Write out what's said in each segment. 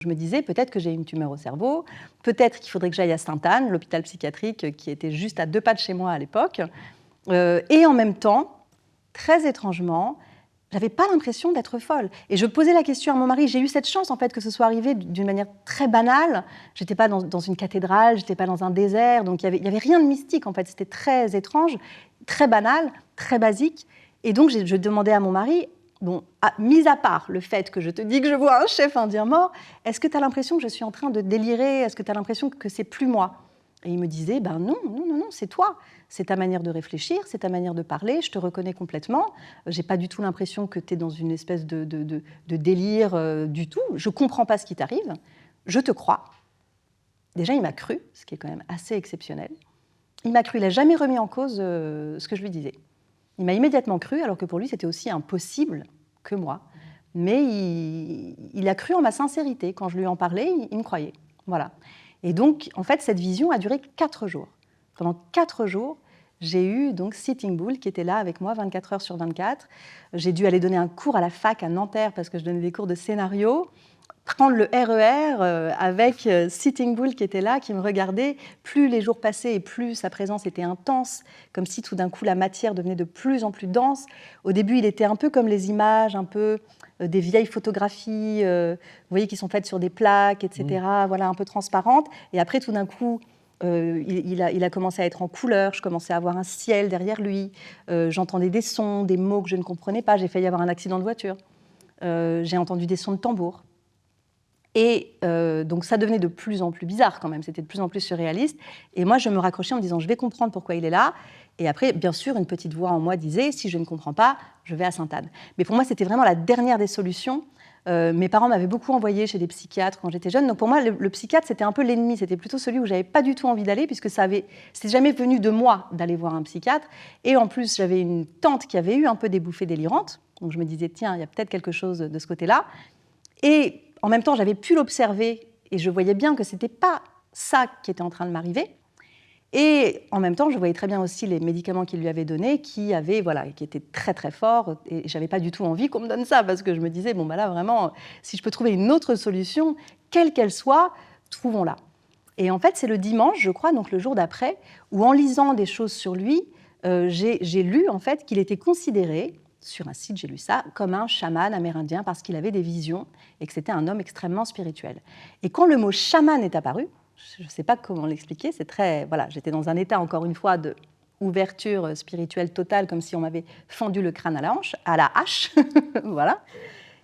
Je me disais peut-être que j'ai une tumeur au cerveau, peut-être qu'il faudrait que j'aille à Sainte-Anne, l'hôpital psychiatrique qui était juste à 2 pas de chez moi à l'époque. Et en même temps, très étrangement, j'avais pas l'impression d'être folle. Et je posais la question à mon mari. J'ai eu cette chance en fait que ce soit arrivé d'une manière très banale. J'étais pas dans une cathédrale, j'étais pas dans un désert, donc il y avait rien de mystique en fait. C'était très étrange, très banal, très basique. Et donc je demandais à mon mari. Bon, mis à part le fait que je te dis que je vois un chef indien mort, est-ce que tu as l'impression que je suis en train de délirer? Est-ce que tu as l'impression que c'est plus moi? Et il me disait, ben non, c'est toi. C'est ta manière de réfléchir, c'est ta manière de parler, je te reconnais complètement. J'ai pas du tout l'impression que tu es dans une espèce de délire du tout. Je comprends pas ce qui t'arrive. Je te crois. Déjà, il m'a cru, ce qui est quand même assez exceptionnel. Il m'a cru, il n'a jamais remis en cause ce que je lui disais. Il m'a immédiatement cru, alors que pour lui, c'était aussi impossible que moi. Mais il a cru en ma sincérité. Quand je lui en parlais, il me croyait. Voilà. Et donc, en fait, cette vision a duré 4 jours. Pendant 4 jours, j'ai eu donc Sitting Bull qui était là avec moi 24 heures sur 24. J'ai dû aller donner un cours à la fac à Nanterre parce que je donnais des cours de scénario. Prendre le RER avec Sitting Bull qui était là, qui me regardait. Plus les jours passaient et plus sa présence était intense, comme si tout d'un coup la matière devenait de plus en plus dense. Au début, il était un peu comme les images, un peu des vieilles photographies, vous voyez, qui sont faites sur des plaques, etc., voilà, un peu transparentes. Et après, tout d'un coup, il a commencé à être en couleur, je commençais à avoir un ciel derrière lui, j'entendais des sons, des mots que je ne comprenais pas, j'ai failli avoir un accident de voiture, j'ai entendu des sons de tambour. Et donc ça devenait de plus en plus bizarre quand même, c'était de plus en plus surréaliste. Et moi, je me raccrochais en me disant, je vais comprendre pourquoi il est là. Et après, bien sûr, une petite voix en moi disait, si je ne comprends pas, je vais à Sainte-Anne. Mais pour moi, c'était vraiment la dernière des solutions. Mes parents m'avaient beaucoup envoyé chez des psychiatres quand j'étais jeune. Donc pour moi, le psychiatre, c'était un peu l'ennemi. C'était plutôt celui où j'avais pas du tout envie d'aller, puisque c'était jamais venu de moi d'aller voir un psychiatre. Et en plus, j'avais une tante qui avait eu un peu des bouffées délirantes. Donc je me disais, tiens, il y a peut-être quelque chose de ce côté-là. Et en même temps, j'avais pu l'observer et je voyais bien que ce n'était pas ça qui était en train de m'arriver. Et en même temps, je voyais très bien aussi les médicaments qu'il lui avait donnés qui étaient très très forts. Et je n'avais pas du tout envie qu'on me donne ça parce que je me disais, bon, bah là, vraiment, si je peux trouver une autre solution, quelle qu'elle soit, trouvons-la. Et en fait, c'est le dimanche, je crois, donc le jour d'après, où en lisant des choses sur lui, j'ai lu en fait qu'il était considéré, sur un site, j'ai lu ça, comme un chaman amérindien parce qu'il avait des visions et que c'était un homme extrêmement spirituel. Et quand le mot chaman est apparu, je ne sais pas comment l'expliquer, j'étais dans un état, encore une fois, de ouverture spirituelle totale, comme si on m'avait fendu le crâne à la hache, voilà.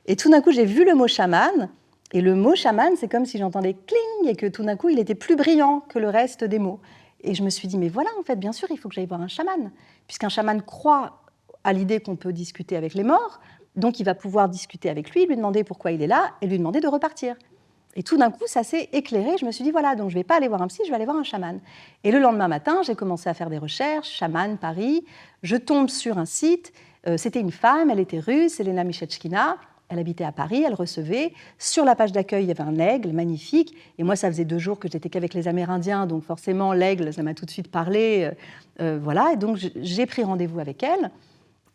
Et tout d'un coup, j'ai vu le mot chaman, et le mot chaman, c'est comme si j'entendais cling, et que tout d'un coup, il était plus brillant que le reste des mots. Et je me suis dit, mais voilà, en fait, bien sûr, il faut que j'aille voir un chaman, puisqu'un chaman croit à l'idée qu'on peut discuter avec les morts, donc il va pouvoir discuter avec lui demander pourquoi il est là, et lui demander de repartir. Et tout d'un coup, ça s'est éclairé. Je me suis dit, voilà, donc je ne vais pas aller voir un psy, je vais aller voir un chaman. Et le lendemain matin, j'ai commencé à faire des recherches, chaman, Paris. Je tombe sur un site. C'était une femme, elle était russe, Elena Michetchkina. Elle habitait à Paris, elle recevait. Sur la page d'accueil, il y avait un aigle magnifique. Et moi, ça faisait 2 jours que j'étais qu'avec les Amérindiens, donc forcément, l'aigle, ça m'a tout de suite parlé. Voilà, et donc j'ai pris rendez-vous avec elle,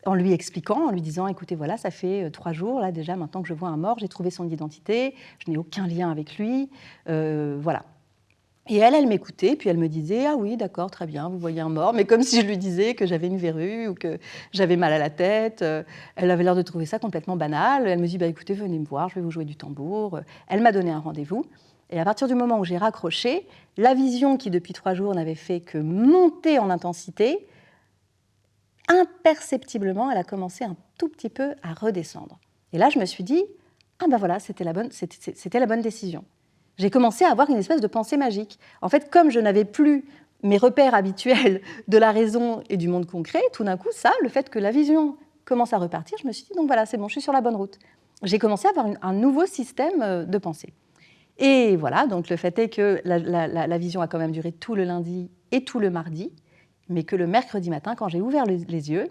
en lui expliquant, en lui disant, écoutez, voilà, ça fait 3 jours, là déjà, maintenant que je vois un mort, j'ai trouvé son identité, je n'ai aucun lien avec lui, voilà. Et elle m'écoutait, puis elle me disait, ah oui, d'accord, très bien, vous voyez un mort, mais comme si je lui disais que j'avais une verrue ou que j'avais mal à la tête. Elle avait l'air de trouver ça complètement banal. Elle me dit, bah, écoutez, venez me voir, je vais vous jouer du tambour. Elle m'a donné un rendez-vous. Et à partir du moment où j'ai raccroché, la vision qui, depuis 3 jours, n'avait fait que monter en intensité, imperceptiblement, elle a commencé un tout petit peu à redescendre. Et là, je me suis dit, ah ben voilà, c'était la bonne décision. J'ai commencé à avoir une espèce de pensée magique. En fait, comme je n'avais plus mes repères habituels de la raison et du monde concret, tout d'un coup, le fait que la vision commence à repartir, je me suis dit, donc voilà, c'est bon, je suis sur la bonne route. J'ai commencé à avoir un nouveau système de pensée. Et voilà, donc le fait est que la vision a quand même duré tout le lundi et tout le mardi, mais que le mercredi matin, quand j'ai ouvert les yeux,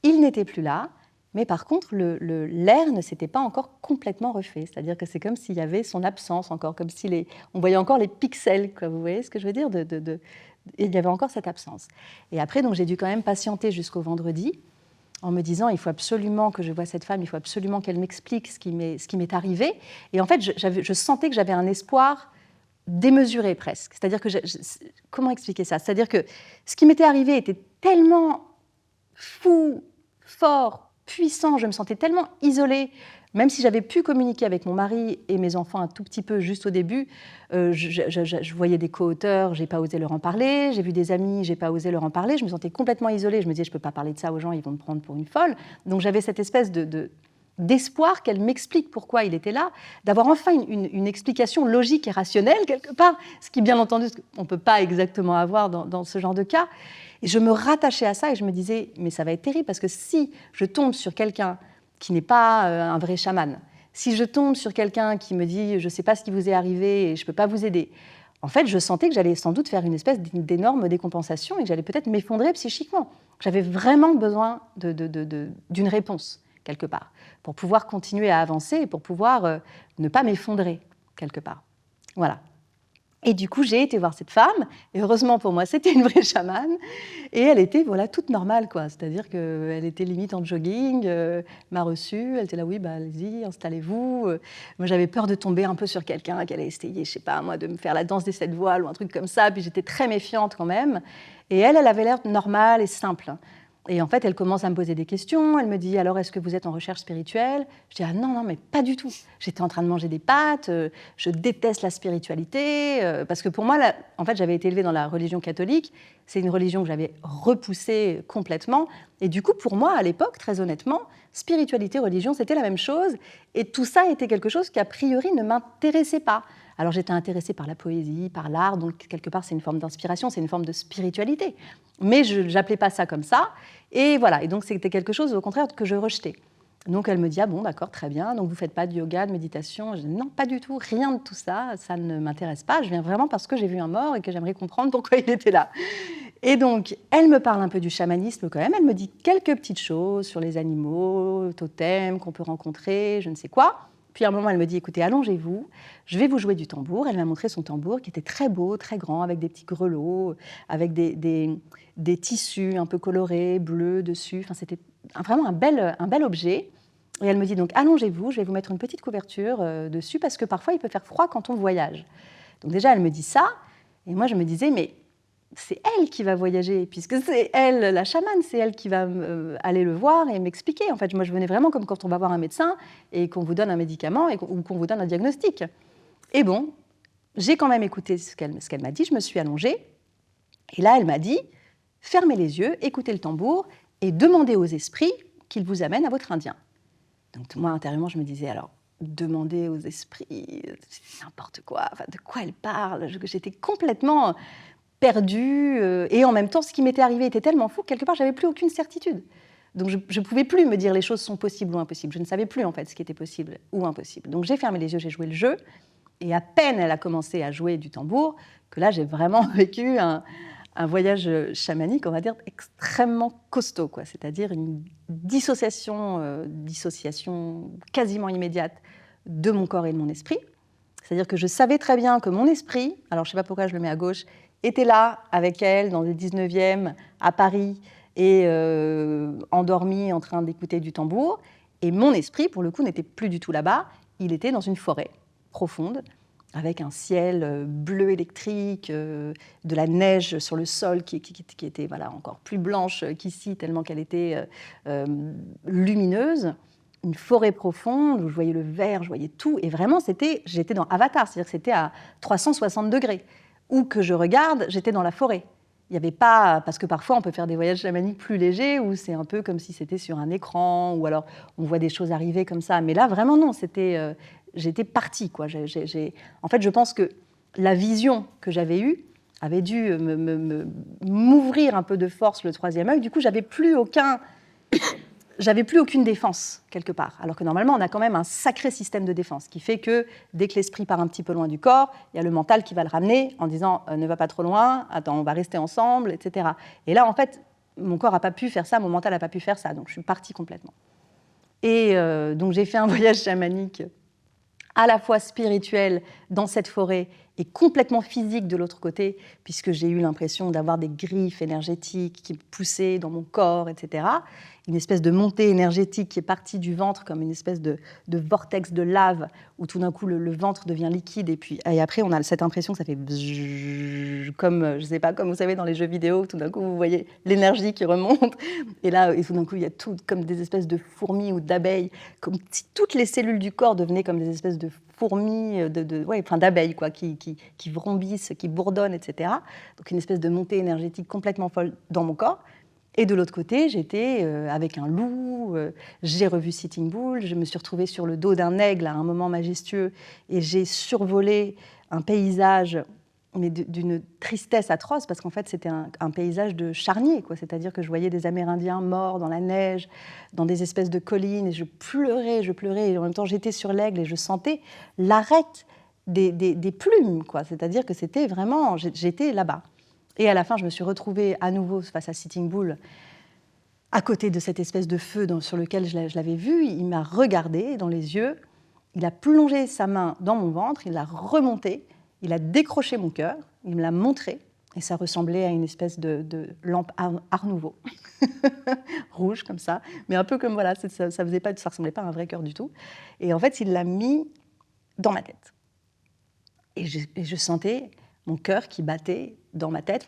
il n'était plus là, mais par contre, l'air ne s'était pas encore complètement refait. C'est-à-dire que c'est comme s'il y avait son absence encore, comme si on voyait encore les pixels, quoi, vous voyez ce que je veux dire et il y avait encore cette absence. Et après, donc, j'ai dû quand même patienter jusqu'au vendredi, en me disant il faut absolument que je voie cette femme, il faut absolument qu'elle m'explique ce qui m'est arrivé. Et en fait, je sentais que j'avais un espoir démesuré presque. C'est-à-dire que, comment expliquer ça? C'est-à-dire que ce qui m'était arrivé était tellement fou, fort, puissant, je me sentais tellement isolée, même si j'avais pu communiquer avec mon mari et mes enfants un tout petit peu juste au début, je voyais des co-auteurs, j'ai pas osé leur en parler, j'ai vu des amis, j'ai pas osé leur en parler, je me sentais complètement isolée, je me disais je peux pas parler de ça aux gens, ils vont me prendre pour une folle. Donc j'avais cette espèce d'espoir qu'elle m'explique pourquoi il était là, d'avoir enfin une explication logique et rationnelle quelque part, ce qui bien entendu on ne peut pas exactement avoir dans ce genre de cas. Et je me rattachais à ça et je me disais mais ça va être terrible parce que si je tombe sur quelqu'un qui n'est pas un vrai chaman, si je tombe sur quelqu'un qui me dit je ne sais pas ce qui vous est arrivé et je ne peux pas vous aider, en fait je sentais que j'allais sans doute faire une espèce d'énorme décompensation et que j'allais peut-être m'effondrer psychiquement. J'avais vraiment besoin d'une réponse quelque part, pour pouvoir continuer à avancer et pour pouvoir ne pas m'effondrer, quelque part. Voilà. Et du coup, j'ai été voir cette femme, et heureusement pour moi, c'était une vraie chamane, et elle était toute normale, quoi. C'est-à-dire qu'elle était limite en jogging, m'a reçue, elle était là, oui, bah, allez-y, installez-vous. Moi, j'avais peur de tomber un peu sur quelqu'un qui allait essayer, je sais pas, moi, de me faire la danse des 7 voiles ou un truc comme ça, puis j'étais très méfiante quand même. Et elle avait l'air normale et simple. Et en fait, elle commence à me poser des questions. Elle me dit, alors, est-ce que vous êtes en recherche spirituelle? Je dis, ah non, mais pas du tout. J'étais en train de manger des pâtes, je déteste la spiritualité. Parce que pour moi, en fait, j'avais été élevée dans la religion catholique. C'est une religion que j'avais repoussée complètement. Et du coup, pour moi, à l'époque, très honnêtement, spiritualité, religion, c'était la même chose. Et tout ça était quelque chose qui, a priori, ne m'intéressait pas. Alors j'étais intéressée par la poésie, par l'art, donc quelque part c'est une forme d'inspiration, c'est une forme de spiritualité. Mais je n'appelais pas ça comme ça. Et voilà, et donc c'était quelque chose au contraire que je rejetais. Donc elle me dit, ah bon, d'accord, très bien, donc vous ne faites pas de yoga, de méditation? Je dis, non, pas du tout, rien de tout ça, ça ne m'intéresse pas, je viens vraiment parce que j'ai vu un mort et que j'aimerais comprendre pourquoi il était là. Et donc, elle me parle un peu du chamanisme quand même, elle me dit quelques petites choses sur les animaux, totems qu'on peut rencontrer, je ne sais quoi. Puis à un moment, elle me dit, écoutez, allongez-vous, je vais vous jouer du tambour. Elle m'a montré son tambour qui était très beau, très grand, avec des petits grelots, avec des tissus un peu colorés, bleus dessus. Enfin, c'était vraiment un bel objet. Et elle me dit donc, allongez-vous, je vais vous mettre une petite couverture dessus parce que parfois, il peut faire froid quand on voyage. Donc déjà, elle me dit ça. Et moi, je me disais, mais c'est elle qui va voyager, puisque c'est elle, la chamane, c'est elle qui va aller le voir et m'expliquer. En fait, moi, je venais vraiment comme quand on va voir un médecin et qu'on vous donne un médicament ou qu'on vous donne un diagnostic. Et bon, j'ai quand même écouté ce qu'elle m'a dit, je me suis allongée, et là, elle m'a dit, fermez les yeux, écoutez le tambour et demandez aux esprits qu'ils vous amènent à votre indien. Donc moi, intérieurement, je me disais, alors, demander aux esprits, c'est n'importe quoi, enfin, de quoi elle parle? J'étais complètement perdue, et en même temps, ce qui m'était arrivé était tellement fou que quelque part, j'avais plus aucune certitude. Donc je ne pouvais plus me dire les choses sont possibles ou impossibles. Je ne savais plus en fait ce qui était possible ou impossible. Donc j'ai fermé les yeux, j'ai joué le jeu, et à peine elle a commencé à jouer du tambour, que là j'ai vraiment vécu un voyage chamanique, on va dire, extrêmement costaud, quoi. C'est-à-dire une dissociation quasiment immédiate de mon corps et de mon esprit. C'est-à-dire que je savais très bien que mon esprit, alors je ne sais pas pourquoi je le mets à gauche, était là avec elle dans le 19e à Paris et endormi en train d'écouter du tambour. Et mon esprit, pour le coup, n'était plus du tout là-bas. Il était dans une forêt profonde avec un ciel bleu électrique, de la neige sur le sol qui était encore plus blanche qu'ici, tellement qu'elle était lumineuse. Une forêt profonde où je voyais le vert, je voyais tout. Et vraiment, j'étais dans Avatar, c'est-à-dire que c'était à 360 degrés. Où que je regarde, j'étais dans la forêt. Il n'y avait pas, parce que parfois on peut faire des voyages chamaniques plus légers où c'est un peu comme si c'était sur un écran ou alors on voit des choses arriver comme ça. Mais là, vraiment non, j'étais partie, quoi. En fait, je pense que la vision que j'avais eue avait dû m'ouvrir un peu de force le troisième œil. Du coup, j'avais plus aucune défense, quelque part. Alors que normalement, on a quand même un sacré système de défense qui fait que dès que l'esprit part un petit peu loin du corps, il y a le mental qui va le ramener en disant « ne va pas trop loin, attends, on va rester ensemble, etc. » Et là, en fait, mon corps n'a pas pu faire ça, mon mental n'a pas pu faire ça, donc je suis partie complètement. Et donc j'ai fait un voyage chamanique à la fois spirituel, dans cette forêt et complètement physique de l'autre côté, puisque j'ai eu l'impression d'avoir des griffes énergétiques qui me poussaient dans mon corps, etc. Une espèce de montée énergétique qui est partie du ventre comme une espèce de vortex de lave où tout d'un coup le ventre devient liquide et après on a cette impression que ça fait bzzz, comme, je sais pas, comme vous savez dans les jeux vidéo, tout d'un coup vous voyez l'énergie qui remonte et là tout d'un coup il y a tout comme des espèces de fourmis ou d'abeilles, comme si toutes les cellules du corps devenaient comme des espèces de fourmis, d'abeilles quoi, qui vrombissent, qui bourdonnent, etc. Donc une espèce de montée énergétique complètement folle dans mon corps. Et de l'autre côté, j'étais avec un loup, j'ai revu Sitting Bull, je me suis retrouvée sur le dos d'un aigle à un moment majestueux et j'ai survolé un paysage mais d'une tristesse atroce parce qu'en fait c'était un paysage de charnier, quoi. C'est-à-dire que je voyais des Amérindiens morts dans la neige, dans des espèces de collines et je pleurais et en même temps j'étais sur l'aigle et je sentais l'arête des plumes, quoi. C'est-à-dire que c'était vraiment, j'étais là-bas. Et à la fin, je me suis retrouvée à nouveau face à Sitting Bull, à côté de cette espèce de feu sur lequel je l'avais vu. Il m'a regardé dans les yeux, il a plongé sa main dans mon ventre, il l'a remonté, il a décroché mon cœur, il me l'a montré, et ça ressemblait à une espèce de lampe Art Nouveau, rouge comme ça, mais un peu comme, voilà, ça ressemblait pas à un vrai cœur du tout. Et en fait, il l'a mis dans ma tête. Et je sentais mon cœur qui battait dans ma tête.